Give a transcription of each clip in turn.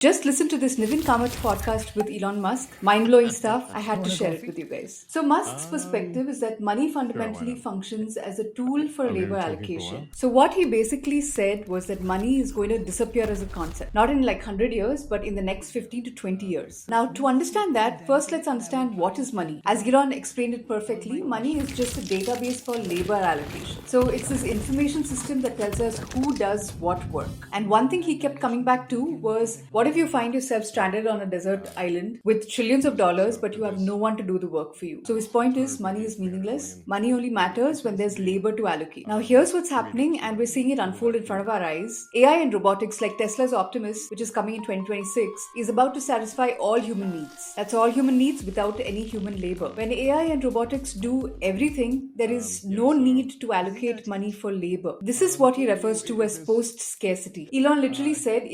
Just listen to this Nivin Kamath podcast with Elon Musk. Mind blowing stuff. I had to share it with you guys. So, Musk's perspective is that money fundamentally functions as a tool for labor allocation. So, what he basically said was that money is going to disappear as a concept, not in like 100 years, but in the next 15 to 20 years. Now, to understand that, first let's understand what is money. As Elon explained it perfectly, money is just a database for labor allocation. So, it's this information system that tells us who does what work. And one thing he kept coming back to was, what if you find yourself stranded on a desert island with trillions of dollars, but you have no one to do the work for you? So his point is, money is meaningless. Money only matters when there's labor to allocate. Now here's what's happening, and we're seeing it unfold in front of our eyes. AI and robotics, like Tesla's Optimus, which is coming in 2026, is about to satisfy all human needs. That's all human needs without any human labor. When AI and robotics do everything, there is no need to allocate money for labor. This is what he refers to as post-scarcity. Elon literally said,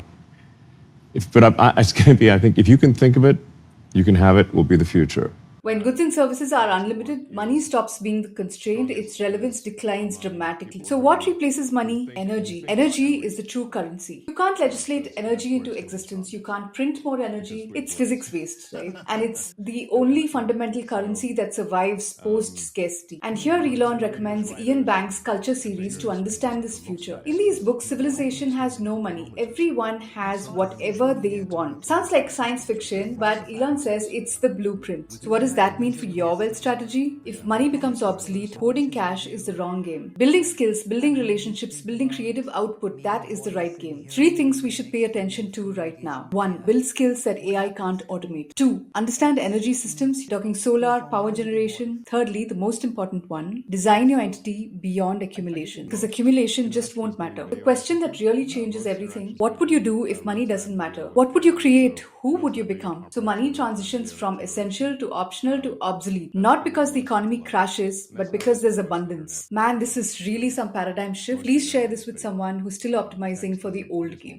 it's going to be, I think, if you can think of it, you can have it, will be the future. when goods and services are unlimited, money stops being the constraint, its relevance declines dramatically. So, what replaces money? Energy. Energy is the true currency. You can't legislate energy into existence, you can't print more energy. It's physics based, right? And it's the only fundamental currency that survives post scarcity. And here, Elon recommends Ian Banks' Culture series to understand this future. In these books, civilization has no money, everyone has whatever they want. Sounds like science fiction, but Elon says it's the blueprint. So, what does that mean for your wealth strategy? If money becomes obsolete, hoarding cash is the wrong game. Building skills, building relationships, building creative output, that is the right game. 3 things we should pay attention to right now. 1. Build skills that AI can't automate. 2. Understand energy systems, talking solar, power generation. Thirdly, the most important one, design your entity beyond accumulation, because accumulation just won't matter. The question that really changes everything: what would you do if money doesn't matter? What would you create? Who would you become? So money transitions from essential to optional to obsolete, not because the economy crashes, but because there's abundance. Man, this is really some paradigm shift. Please share this with someone who's still optimizing for the old game.